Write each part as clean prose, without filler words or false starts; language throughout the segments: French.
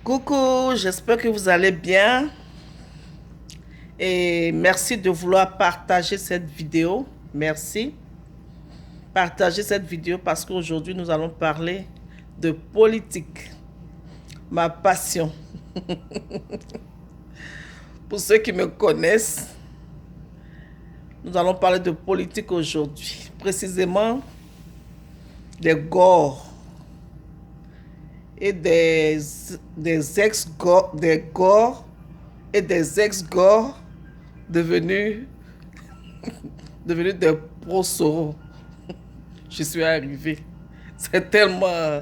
Coucou, j'espère que vous allez bien et merci de vouloir partager cette vidéo. Merci. Partagez cette vidéo parce qu'aujourd'hui nous allons parler de politique, ma passion. Pour ceux qui me connaissent, nous allons parler de politique aujourd'hui, précisément des GOR et des ex-GOR, des GOR et des ex-GOR devenus des pro-Soro. Je suis arrivé. C'est tellement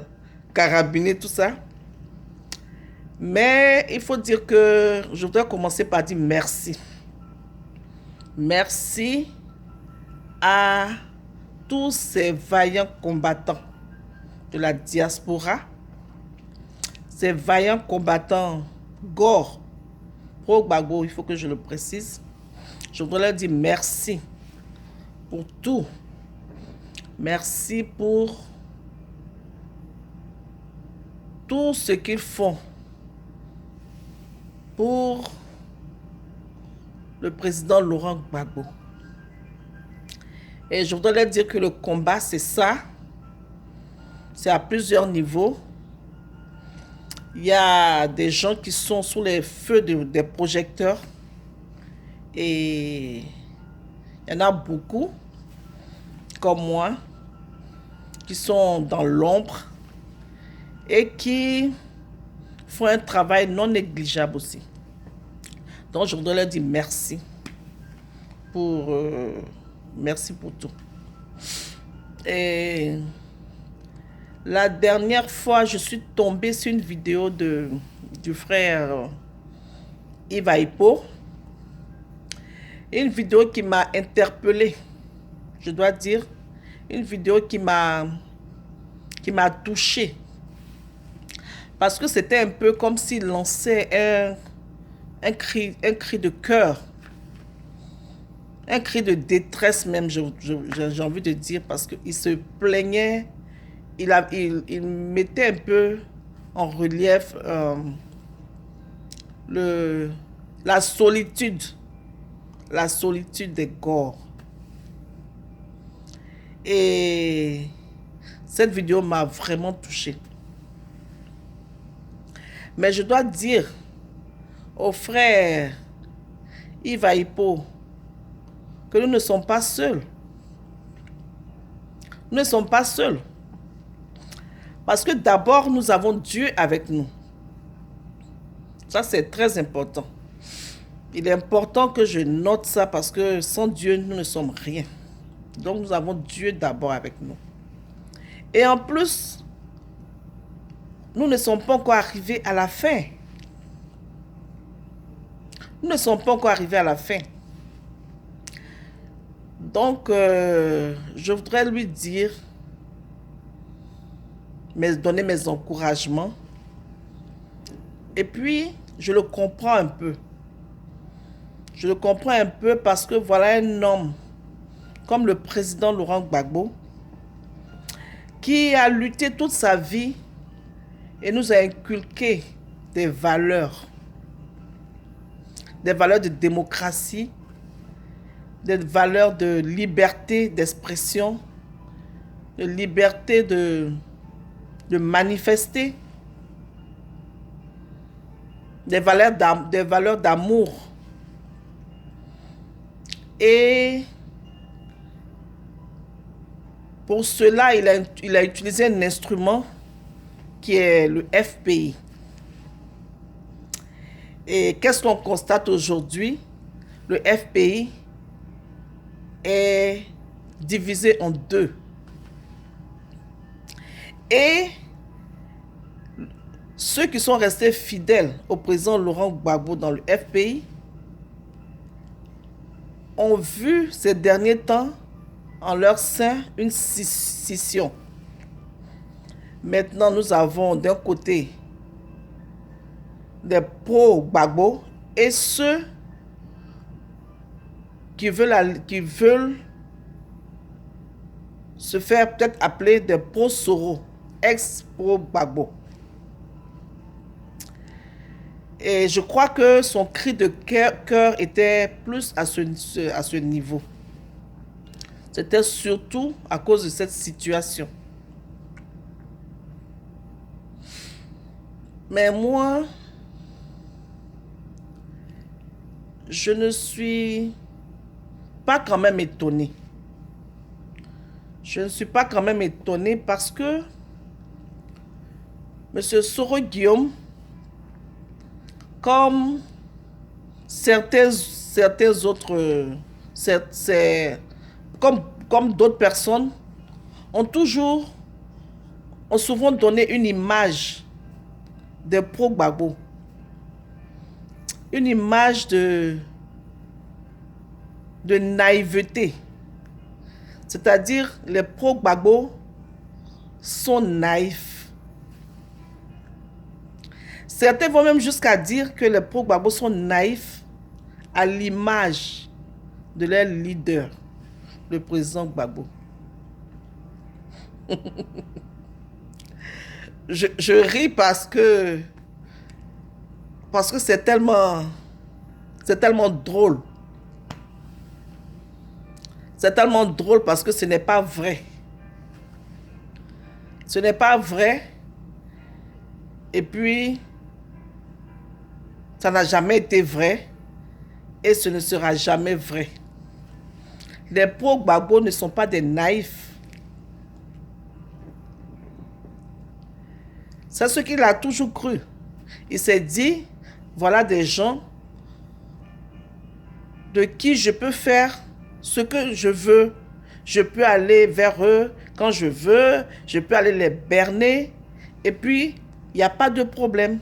carabiné tout ça. Mais il faut dire que je voudrais commencer par dire merci. Merci à tous ces vaillants combattants de la diaspora, ces vaillants combattants GOR, pro-Gbagbo, il faut que je le précise. Je voudrais leur dire merci pour tout. Merci pour tout ce qu'ils font pour le président Laurent Gbagbo. Et je voudrais leur dire que le combat, c'est ça. C'est à plusieurs niveaux. Il y a des gens qui sont sous les feux des projecteurs. Et il y en a beaucoup, comme moi, qui sont dans l'ombre et qui font un travail non négligeable aussi. Donc, je voudrais leur dire merci pour tout. Et la dernière fois, je suis tombée sur une vidéo du frère Yves Aipo. Une vidéo qui m'a interpellée, je dois dire. Une vidéo qui m'a touchée. Parce que c'était un peu comme s'il lançait un cri de cœur. Un cri de détresse même, j'ai envie de dire, parce qu'il se plaignait, il mettait un peu en relief la solitude des GOR. Et cette vidéo m'a vraiment touchée. Mais je dois dire au frère Yves Aipo que nous ne sommes pas seuls. Nous ne sommes pas seuls. Parce que d'abord, nous avons Dieu avec nous. Ça, c'est très important. Il est important que je note ça parce que sans Dieu, nous ne sommes rien. Donc, nous avons Dieu d'abord avec nous. Et en plus, nous ne sommes pas encore arrivés à la fin. Nous ne sommes pas encore arrivés à la fin. Donc, je voudrais lui dire, donner mes encouragements. Et puis, je le comprends un peu. Je le comprends un peu parce que voilà un homme comme le président Laurent Gbagbo qui a lutté toute sa vie et nous a inculqué des valeurs de démocratie, des valeurs de liberté d'expression, de liberté de manifester, des valeurs d'amour. Et pour cela, il a utilisé un instrument qui est le FPI. Et qu'est-ce qu'on constate aujourd'hui? Le FPI est divisé en deux. Et ceux qui sont restés fidèles au président Laurent Gbagbo dans le FPI ont vu ces derniers temps en leur sein une scission. Maintenant, nous avons d'un côté des pro-Gbagbo et ceux qui veulent se faire peut-être appeler des pro-Soro, ex-pro-Gbagbo. Et je crois que son cri de cœur était plus à ce niveau. C'était surtout à cause de cette situation. Mais moi, je ne suis pas quand même étonnée. Je ne suis pas quand même étonnée parce que M. Soro Guillaume, comme certains autres, comme d'autres personnes, ont souvent donné une image de pro-Gbagbo, une image de naïveté. C'est-à-dire, les pro-Gbagbo sont naïfs. Certains vont même jusqu'à dire que les pro-Gbagbo sont naïfs à l'image de leur leader, le président Gbagbo. Je ris parce que c'est tellement drôle. C'est tellement drôle parce que ce n'est pas vrai. Ce n'est pas vrai. Et puis, ça n'a jamais été vrai. Et ce ne sera jamais vrai. Les pro-Gbagbo ne sont pas des naïfs. C'est ce qu'il a toujours cru. Il s'est dit, voilà des gens de qui je peux faire ce que je veux. Je peux aller vers eux quand je veux. Je peux aller les berner. Et puis, il n'y a pas de problème.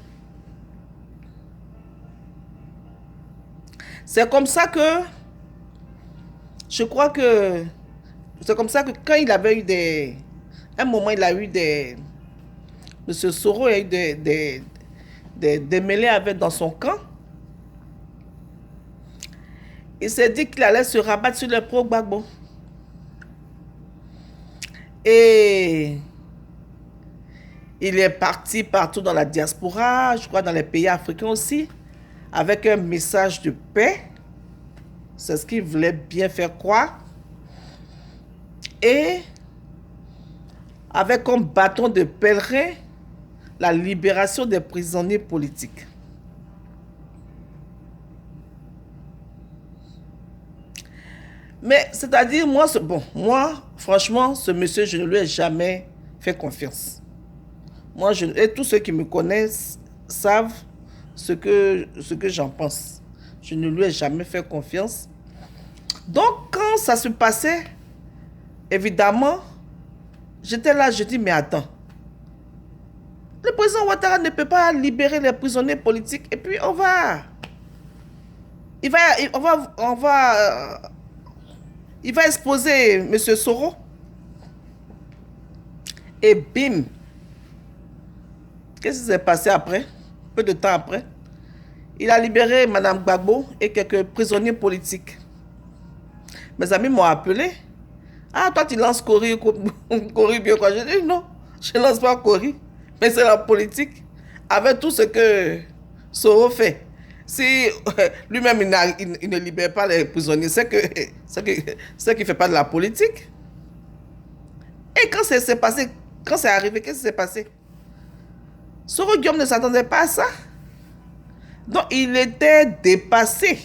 C'est comme ça que, je crois que, c'est comme ça que quand il avait eu un moment, il a eu M. Soro a eu des mêlées avec dans son camp. Il s'est dit qu'il allait se rabattre sur les pro-Gbagbo. Et il est parti partout dans la diaspora, je crois dans les pays africains aussi, avec un message de paix. C'est ce qu'il voulait bien faire croire. Et avec comme bâton de pèlerin la libération des prisonniers politiques. Mais c'est-à-dire, moi, franchement, ce monsieur, je ne lui ai jamais fait confiance. Et tous ceux qui me connaissent savent ce que j'en pense. Je ne lui ai jamais fait confiance. Donc, quand ça se passait, évidemment, j'étais là, je dis, mais attends. Le président Ouattara ne peut pas libérer les prisonniers politiques et puis il va exposer M. Soro. Et bim, qu'est-ce qui s'est passé après? Peu de temps après, il a libéré Mme Gbagbo et quelques prisonniers politiques. Mes amis m'ont appelé. Ah, toi tu lances Cori bien quoi? Je dis non, je ne lance pas Cori. Mais c'est la politique. Avec tout ce que Soro fait. Si lui-même il ne libère pas les prisonniers, c'est qu'il ne fait pas de la politique. Et quand c'est passé, quand c'est arrivé, qu'est-ce qui s'est passé? Soro Guillaume ne s'attendait pas à ça. Donc il était dépassé.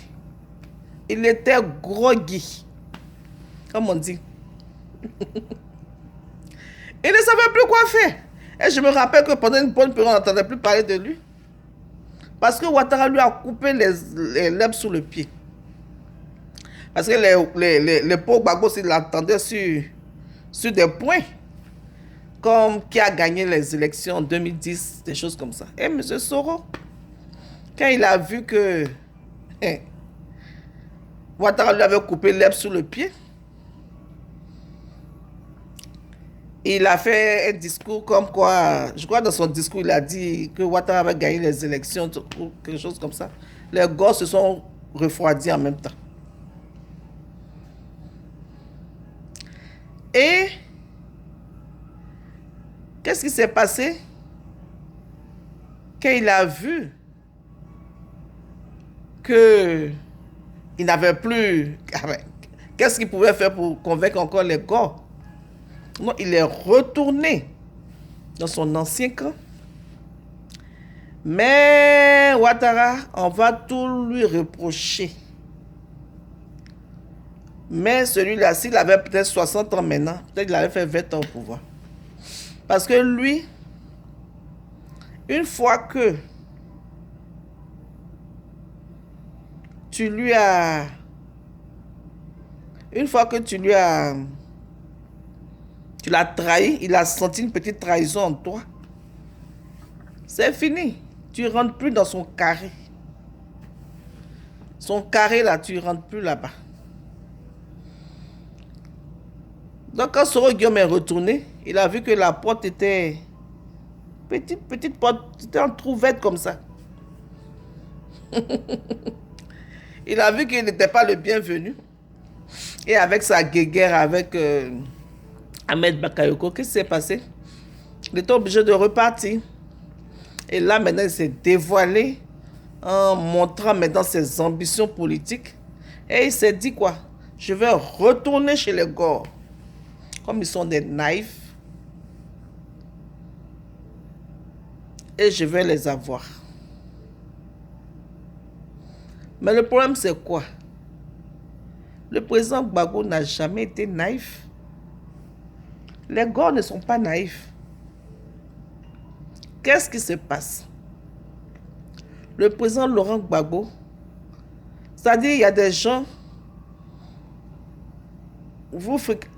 Il était groggy. Comme on dit. Il ne savait plus quoi faire. Et je me rappelle que pendant une bonne période, on n'entendait plus parler de lui. Parce que Ouattara lui a coupé les lèvres sous le pied. Parce que les pauvres Gbagbo, s'ils l'entendaient sur des points, comme qui a gagné les élections en 2010, des choses comme ça. Et M. Soro, quand il a vu que Ouattara lui avait coupé l'herbe sous le pied, il a fait un discours comme quoi, je crois dans son discours, il a dit que Ouattara avait gagné les élections ou quelque chose comme ça. Les gosses se sont refroidis en même temps. Et qu'est-ce qui s'est passé quand il a vu qu'il n'avait plus... Qu'est-ce qu'il pouvait faire pour convaincre encore les gars? Non, il est retourné dans son ancien camp. Mais Ouattara, on va tout lui reprocher. Mais celui-là, s'il avait peut-être 60 ans maintenant, peut-être qu'il avait fait 20 ans au pouvoir. Parce que lui, une fois que tu lui as... Une fois que tu l'as trahi, il a senti une petite trahison en toi. C'est fini. Tu ne rentres plus dans son carré. Son carré, là, tu ne rentres plus là-bas. Donc, quand Soro Guillaume est retourné, il a vu que la porte était... Petite porte, c'était en trouvette comme ça. Il a vu qu'il n'était pas le bienvenu. Et avec sa guéguerre avec Ahmed Bakayoko, qu'est-ce qui s'est passé? Il était obligé de repartir. Et là, maintenant, il s'est dévoilé en montrant maintenant ses ambitions politiques. Et il s'est dit quoi? Je vais retourner chez les Gor. Comme ils sont des naïfs. Et je vais les avoir. Mais le problème, c'est quoi? Le président Gbagbo n'a jamais été naïf. Les Gor ne sont pas naïfs. Qu'est-ce qui se passe? Le président Laurent Gbagbo, c'est-à-dire il y a des gens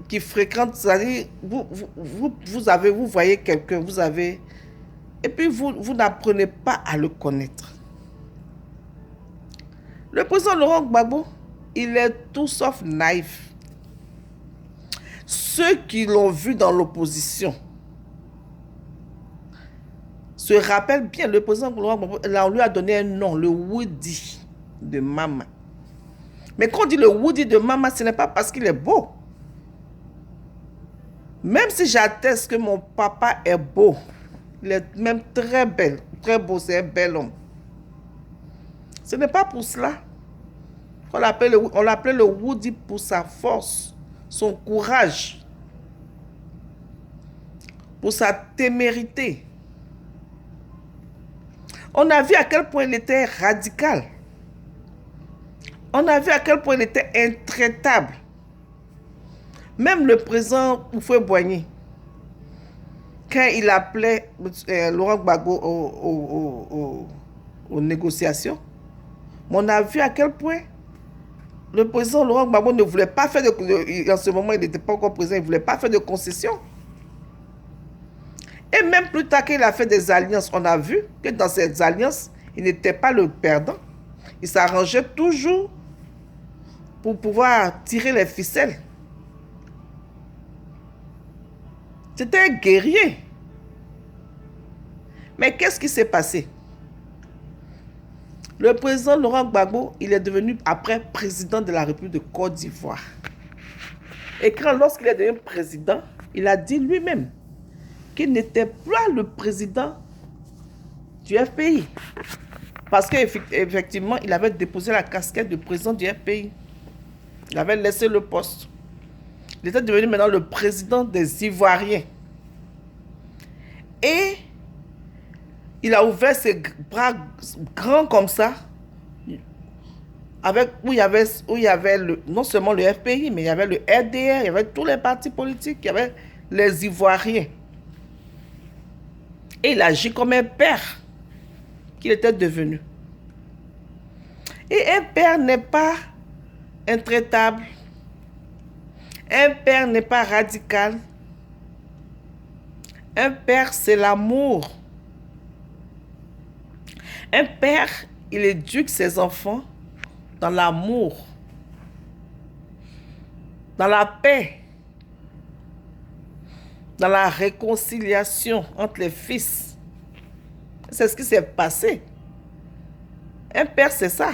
qui fréquentent, c'est-à-dire vous voyez quelqu'un, vous avez, et puis vous n'apprenez pas à le connaître. Le président Laurent Gbagbo, il est tout sauf naïf. Ceux qui l'ont vu dans l'opposition se rappellent bien, le président Laurent Gbagbo, là, on lui a donné un nom, le Woody de Mama. Mais quand on dit le Woody de Mama, ce n'est pas parce qu'il est beau. Même si j'atteste que mon papa est beau, il est même très belle, très beau, c'est un bel homme. Ce n'est pas pour cela qu'on l'appelait le Woody pour sa force, son courage, pour sa témérité. On a vu à quel point il était radical. On a vu à quel point il était intraitable. Même le président Houphouët-Boigny, quand il appelait Laurent Gbagbo aux négociations, on a vu à quel point le président Laurent Gbagbo ne voulait pas faire en ce moment, il n'était pas encore président, il ne voulait pas faire de concessions. Et même plus tard qu'il a fait des alliances, on a vu que dans ces alliances, il n'était pas le perdant. Il s'arrangeait toujours pour pouvoir tirer les ficelles. C'était un guerrier. Mais qu'est-ce qui s'est passé? Le président Laurent Gbagbo, il est devenu après président de la République de Côte d'Ivoire. Et lorsqu'il est devenu président, il a dit lui-même qu'il n'était pas le président du FPI. Parce qu'effectivement, il avait déposé la casquette de président du FPI. Il avait laissé le poste. Il était devenu maintenant le président des Ivoiriens. Et il a ouvert ses bras grands comme ça, où il y avait non seulement le FPI, mais il y avait le RDR, il y avait tous les partis politiques, il y avait les Ivoiriens. Et il agit comme un père qu'il était devenu. Et un père n'est pas intraitable. Un père n'est pas radical. Un père, c'est l'amour. Un père, il éduque ses enfants dans l'amour, dans la paix, dans la réconciliation entre les fils. C'est ce qui s'est passé. Un père, c'est ça.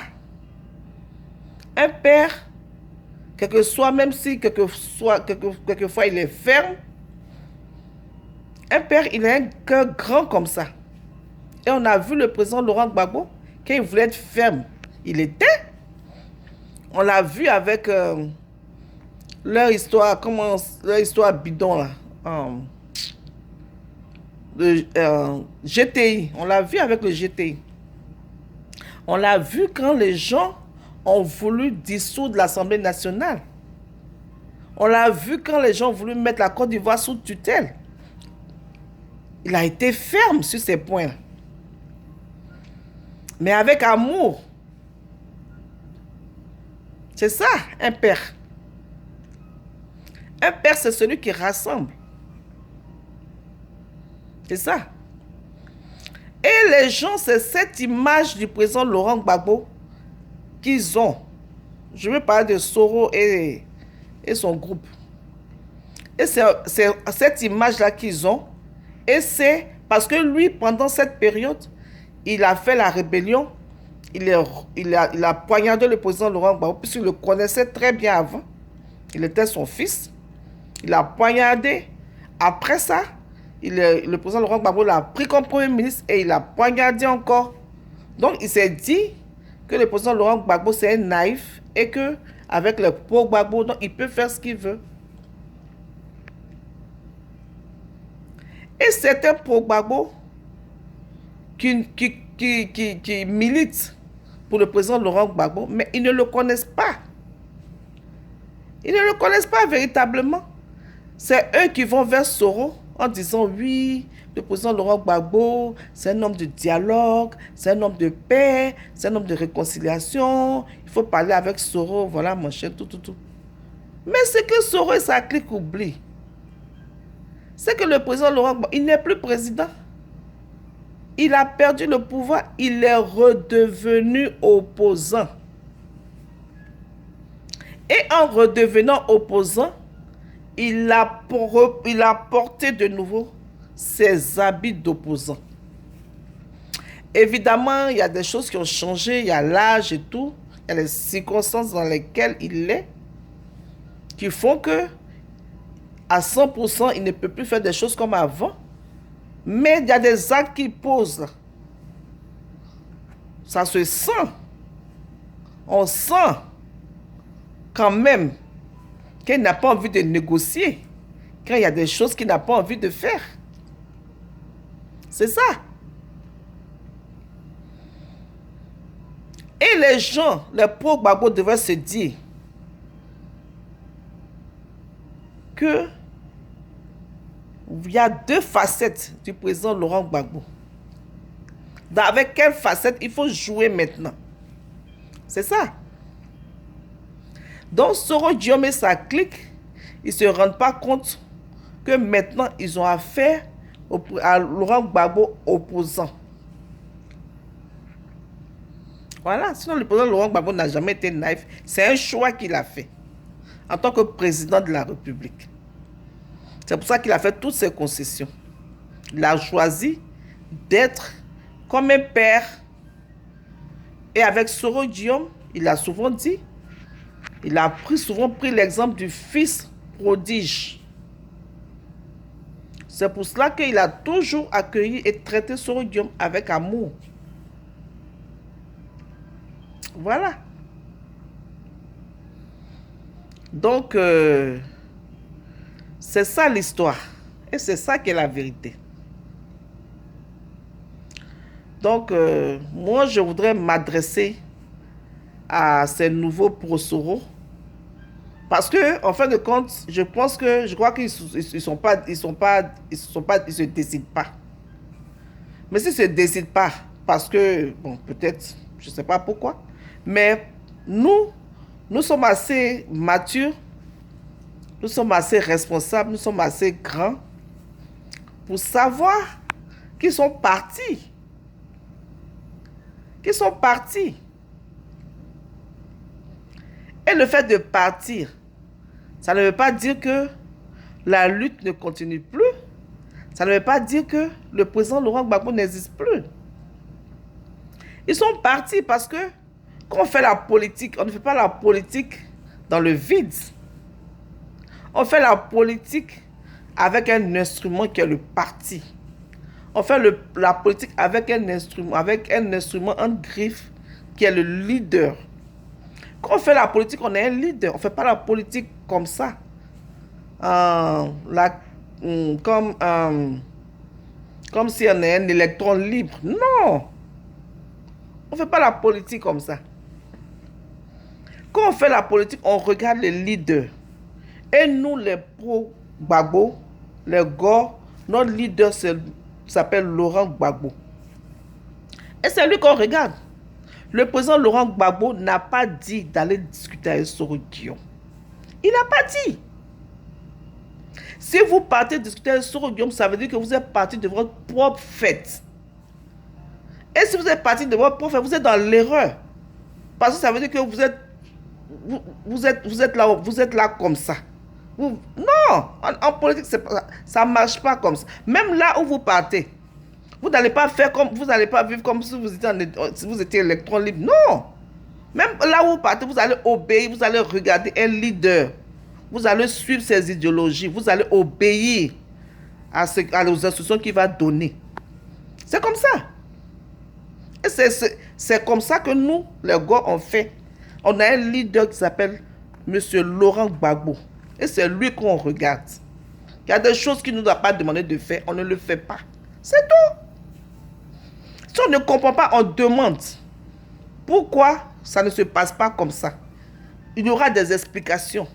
Un père, même si quelquefois il est ferme, un père, il a un cœur grand comme ça. Et on a vu le président Laurent Gbagbo, quand il voulait être ferme, Il était. On l'a vu avec leur histoire, leur histoire bidon là. Le GTI. On l'a vu avec le GTI. On l'a vu quand les gens ont voulu dissoudre l'Assemblée nationale. On l'a vu quand les gens ont voulu mettre la Côte d'Ivoire sous tutelle. Il a été ferme sur ces points. Mais avec amour. C'est ça, un père. Un père, c'est celui qui rassemble. C'est ça. Et les gens, c'est cette image du président Laurent Gbagbo qu'ils ont. Je veux parler de Soro et son groupe. Et c'est cette image-là qu'ils ont. Et c'est parce que lui, pendant cette période, il a fait la rébellion. Il a poignardé le président Laurent Gbagbo, puisqu'il le connaissait très bien avant. Il était son fils. Il a poignardé. Après ça, le président Laurent Gbagbo l'a pris comme premier ministre et il a poignardé encore. Donc, il s'est dit que le président Laurent Gbagbo, c'est un naïf et qu'avec le pauvre Gbagbo, donc, il peut faire ce qu'il veut. Et certains pro-Gbagbo qui militent pour le président Laurent Gbagbo, mais ils ne le connaissent pas. Ils ne le connaissent pas véritablement. C'est eux qui vont vers Soro en disant oui, le président Laurent Gbagbo, c'est un homme de dialogue, c'est un homme de paix, c'est un homme de réconciliation. Il faut parler avec Soro, voilà mon cher, tout. Mais ce que Soro et sa clique oublient, c'est que le président Laurent Gbagbo, il n'est plus président. Il a perdu le pouvoir, il est redevenu opposant. Et en redevenant opposant, il a porté de nouveau ses habits d'opposant. Évidemment, il y a des choses qui ont changé, il y a l'âge et tout, il y a les circonstances dans lesquelles il est, qui font que à 100%, il ne peut plus faire des choses comme avant. Mais il y a des actes qu'il pose. Ça se sent. On sent quand même qu'il n'a pas envie de négocier. Quand il y a des choses qu'il n'a pas envie de faire. C'est ça. Et les gens, les pro-Gbagbo devaient se dire que il y a deux facettes du président Laurent Gbagbo. Avec quelle facette il faut jouer maintenant? C'est ça. Donc, Soro Guillaume et sa clique, ils ne se rendent pas compte que maintenant, ils ont affaire à Laurent Gbagbo opposant. Voilà. Sinon, le président Laurent Gbagbo n'a jamais été naïf. C'est un choix qu'il a fait en tant que président de la République. C'est pour ça qu'il a fait toutes ces concessions. Il a choisi d'être comme un père. Et avec Soro Guillaume, il a souvent dit, il a souvent pris l'exemple du fils prodige. C'est pour cela qu'il a toujours accueilli et traité Soro Guillaume avec amour. Voilà. Donc, c'est ça l'histoire. Et c'est ça qui est la vérité. Donc, moi, je voudrais m'adresser à ces nouveaux pro-Soro. Parce que, en fin de compte, je crois qu'ils se décident pas. Mais s'ils se décident pas, parce que, bon, peut-être, je sais pas pourquoi, mais nous sommes assez matures, nous sommes assez responsables, nous sommes assez grands pour savoir qu'ils sont partis. Qu'ils sont partis. Et le fait de partir, ça ne veut pas dire que la lutte ne continue plus. Ça ne veut pas dire que le président Laurent Gbagbo n'existe plus. Ils sont partis parce que quand on fait la politique, on ne fait pas la politique dans le vide. On fait la politique avec un instrument qui est le parti. On fait la politique avec un instrument en griffe qui est le leader. Quand on fait la politique, on est un leader. On ne fait pas la politique comme ça. Comme si on est un électron libre. Non. On ne fait pas la politique comme ça. Quand on fait la politique, on regarde les leaders. Et nous, les pro-Gbagbo, les Gore, notre leader s'appelle Laurent Gbagbo. Et c'est lui qu'on regarde. Le président Laurent Gbagbo n'a pas dit d'aller discuter avec Soro Guillaume. Il n'a pas dit. Si vous partez discuter avec Soro Guillaume, ça veut dire que vous êtes parti de votre propre fête. Et si vous êtes parti de votre propre fête, vous êtes dans l'erreur. Parce que ça veut dire que vous êtes là comme ça. Non, en politique, ça ne marche pas comme ça. Même là où vous partez, vous n'allez pas vivre comme si vous étiez électron libre. Non. Même là où vous partez, vous allez obéir, vous allez regarder un leader. Vous allez suivre ses idéologies, vous allez obéir aux instructions qu'il va donner. C'est comme ça. Et c'est comme ça que nous, les gars, on fait. On a un leader qui s'appelle M. Laurent Gbagbo. Et c'est lui qu'on regarde. Il y a des choses qu'il ne nous a pas demandé de faire, on ne le fait pas. C'est tout. Si on ne comprend pas, on demande. Pourquoi ça ne se passe pas comme ça? Il y aura des explications.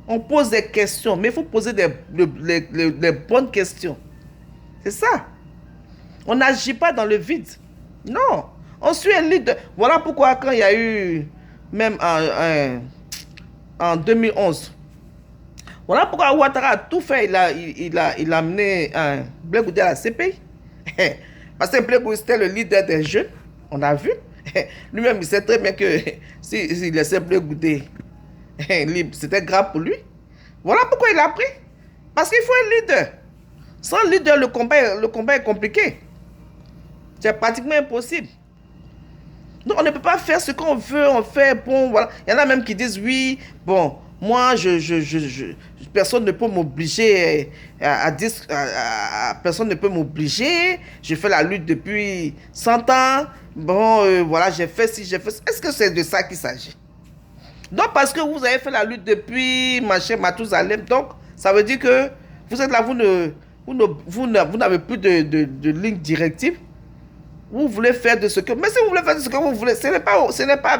On pose des questions, mais il faut poser les bonnes questions. C'est ça. On n'agit pas dans le vide. Non. On suit un leader. Voilà pourquoi quand il y a eu, même en 2011, voilà pourquoi Ouattara a tout fait. Il a amené Blé Goudé à la CPI. Parce que Blé Goudé c'était le leader des jeunes. On a vu. Lui-même, il sait très bien que s'il laissait Blé Goudé libre, c'était grave pour lui. Voilà pourquoi il a pris. Parce qu'il faut un leader. Sans leader, le combat est compliqué. C'est pratiquement impossible. Donc on ne peut pas faire ce qu'on veut, on fait, bon, voilà. Il y en a même qui disent, oui, bon, moi, personne ne peut m'obliger personne ne peut m'obliger, je fais la lutte depuis 100 ans, bon, voilà, j'ai fait ci, j'ai fait ça. Est-ce que c'est de ça qu'il s'agit? Donc, parce que vous avez fait la lutte depuis machin, Matousalem, donc, ça veut dire que vous êtes là, vous n'avez plus de ligne directive. Vous voulez faire de ce que... Mais si vous voulez faire de ce que vous voulez, ce n'est pas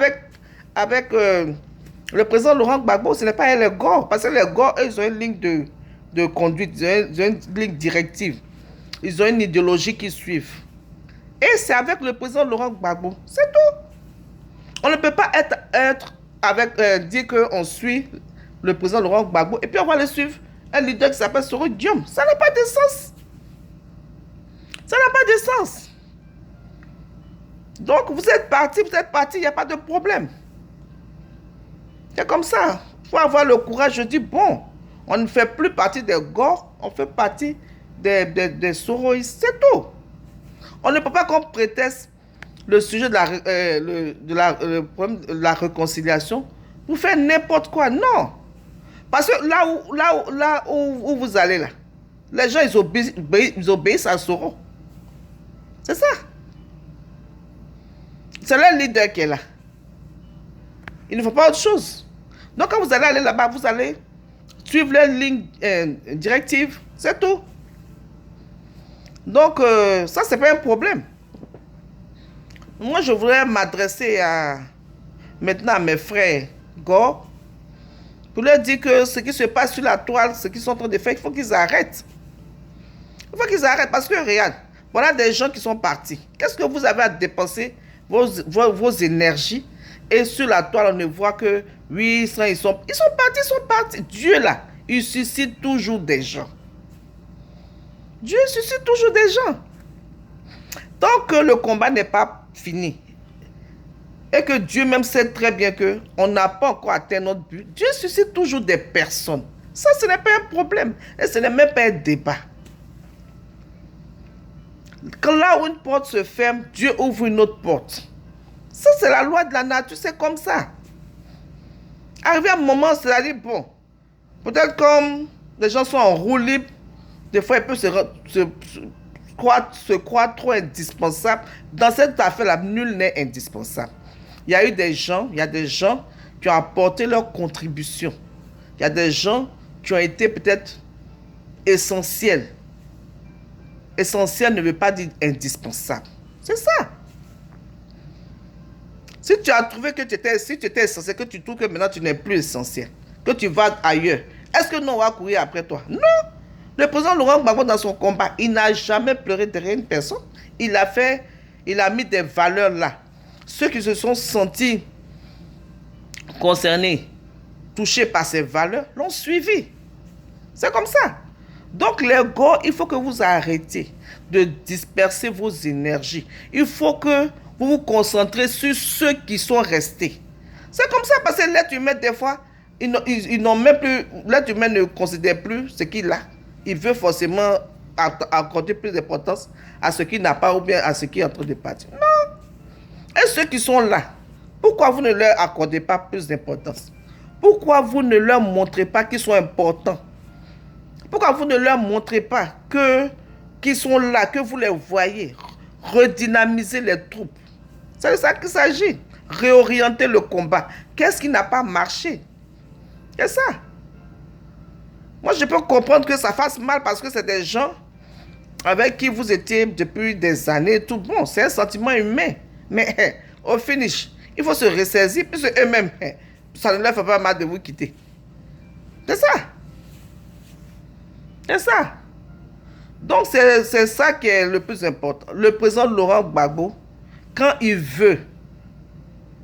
avec le président Laurent Gbagbo, ce n'est pas les Gore. Parce que les Gore, ils ont une ligne de conduite, ils ont une ligne directive. Ils ont une idéologie qu'ils suivent. Et c'est avec le président Laurent Gbagbo. C'est tout. On ne peut pas dire qu'on suit le président Laurent Gbagbo et puis on va le suivre un leader qui s'appelle Soro Guillaume. Ça n'a pas de sens. Ça n'a pas de sens. Donc, vous êtes parti, il n'y a pas de problème. C'est comme ça. Il faut avoir le courage. Je dis, bon, on ne fait plus partie des Gore, on fait partie des Soroïstes, c'est tout. On ne peut pas qu'on prétexte le sujet le problème de la réconciliation pour faire n'importe quoi. Non. Parce que là où vous allez, là, les gens, ils obéissent à Soro. C'est ça. C'est le leader qui est là. Il ne faut pas autre chose. Donc, quand vous allez aller là-bas, vous allez suivre les lignes directives. C'est tout. Donc, ça, c'est pas un problème. Moi, je voudrais m'adresser maintenant à mes frères Gore pour leur dire que ce qui se passe sur la toile, ce qu'ils sont en train de faire, il faut qu'ils arrêtent. Il faut qu'ils arrêtent parce que, regarde, voilà des gens qui sont partis. Qu'est-ce que vous avez à dépenser vos énergies et sur la toile, on ne voit que, oui, ils sont partis. Dieu, là, il suscite toujours des gens. Dieu suscite toujours des gens. Tant que le combat n'est pas fini et que Dieu même sait très bien qu'on n'a pas encore atteint notre but, Dieu suscite toujours des personnes. Ça, ce n'est pas un problème et ce n'est même pas un débat. Quand là où une porte se ferme, Dieu ouvre une autre porte. Ça, c'est la loi de la nature, c'est comme ça. Arrivé à un moment, c'est-à-dire, bon, peut-être comme les gens sont en roue libre, des fois, ils peuvent se croient trop indispensables. Dans cette affaire-là, nul n'est indispensable. Il y a eu des gens, il y a des gens qui ont apporté leur contribution. Il y a des gens qui ont été peut-être essentiels. Essentiel ne veut pas dire indispensable. C'est ça. Si tu as trouvé que tu étais essentiel, que tu trouves que maintenant tu n'es plus essentiel, que tu vas ailleurs, est-ce que nous on va courir après toi? Non. Le président Laurent Gbagbo, dans son combat, il n'a jamais pleuré derrière une personne. Il a mis des valeurs là. Ceux qui se sont sentis concernés, touchés par ces valeurs, l'ont suivi. C'est comme ça. Donc les gars, il faut que vous arrêtiez de disperser vos énergies. Il faut que vous vous concentrez sur ceux qui sont restés. C'est comme ça, parce que l'être humain, des fois, ils n'ont même plus, l'être humain ne considère plus ce qu'il a. Il veut forcément accorder plus d'importance à ce qu'il n'a pas ou bien à ce qui est en train de partir. Non. Et ceux qui sont là, pourquoi vous ne leur accordez pas plus d'importance? Pourquoi vous ne leur montrez pas qu'ils sont importants? Pourquoi vous ne leur montrez pas qu'ils sont là, que vous les voyez? Redynamiser les troupes. C'est de ça qu'il s'agit. Réorienter le combat. Qu'est-ce qui n'a pas marché? C'est ça. Moi, je peux comprendre que ça fasse mal parce que c'est des gens avec qui vous étiez depuis des années. Tout bon, c'est un sentiment humain. Mais au finish, il faut se ressaisir puisque eux-mêmes, ça ne leur fait pas mal de vous quitter. C'est ça. C'est ça. Donc, c'est ça qui est le plus important. Le président Laurent Gbagbo, quand il veut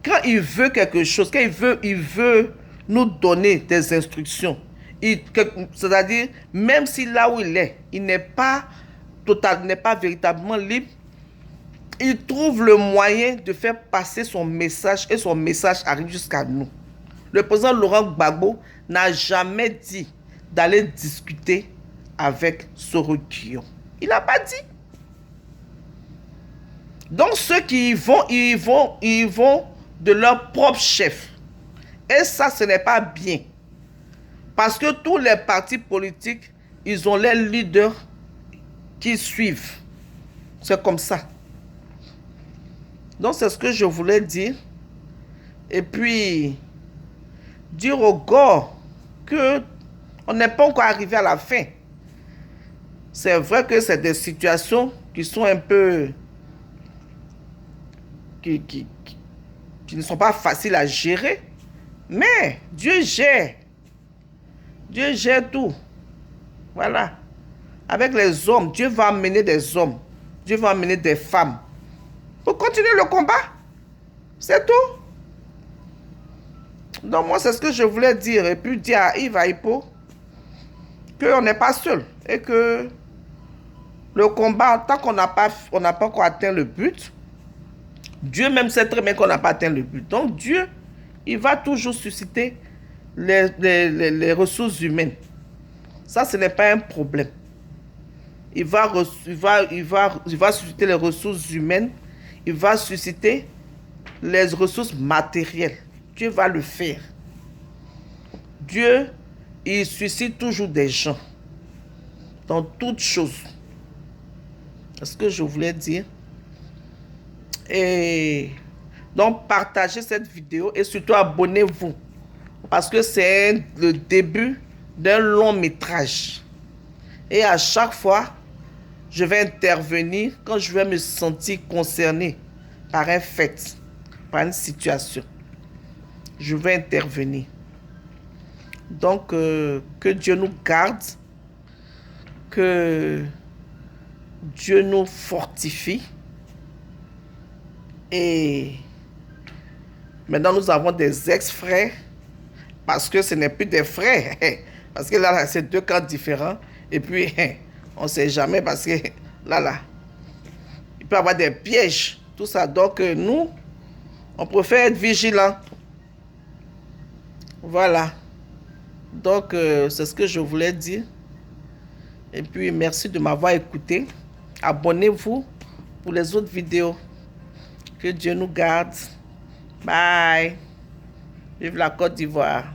quelque chose, quand il veut nous donner des instructions, c'est-à-dire, même si là où il est, il n'est pas véritablement libre, il trouve le moyen de faire passer son message et son message arrive jusqu'à nous. Le président Laurent Gbagbo n'a jamais dit d'aller discuter avec Soro-Guillaume. Il n'a pas dit. Donc ceux qui y vont, ils vont de leur propre chef. Et ça, ce n'est pas bien. Parce que tous les partis politiques, ils ont leurs leaders qui suivent. C'est comme ça. Donc c'est ce que je voulais dire. Et puis, dire aux gars qu'on n'est pas encore arrivé à la fin. C'est vrai que c'est des situations qui sont un peu... qui ne sont pas faciles à gérer. Mais Dieu gère. Dieu gère tout. Voilà. Avec les hommes, Dieu va amener des hommes. Dieu va amener des femmes. Pour continuer le combat. C'est tout. Donc moi, c'est ce que je voulais dire. Et puis dire à Yves Aipo qu'on n'est pas seul. Et que le combat, tant qu'on n'a pas encore atteint le but, Dieu même sait très bien qu'on n'a pas atteint le but. Donc Dieu, il va toujours susciter les ressources humaines. Ça, ce n'est pas un problème. Il va susciter les ressources humaines. Il va susciter les ressources matérielles. Dieu va le faire. Dieu, il suscite toujours des gens. Dans toutes choses. C'est ce que je voulais dire. Et donc, partagez cette vidéo et surtout abonnez-vous. Parce que c'est le début d'un long métrage. Et à chaque fois, je vais intervenir quand je vais me sentir concerné par un fait, par une situation. Je vais intervenir. Donc, que Dieu nous garde, que Dieu nous fortifie. Et maintenant, nous avons des ex-frères, parce que ce n'est plus des frères. Parce que là, c'est deux camps différents. Et puis, on ne sait jamais, parce que là, il peut y avoir des pièges, tout ça. Donc, nous, on préfère être vigilants. Voilà. Donc, c'est ce que je voulais dire. Et puis, merci de m'avoir écouté. Abonnez-vous pour les autres vidéos. Que Dieu nous garde. Bye. Vive la Côte d'Ivoire.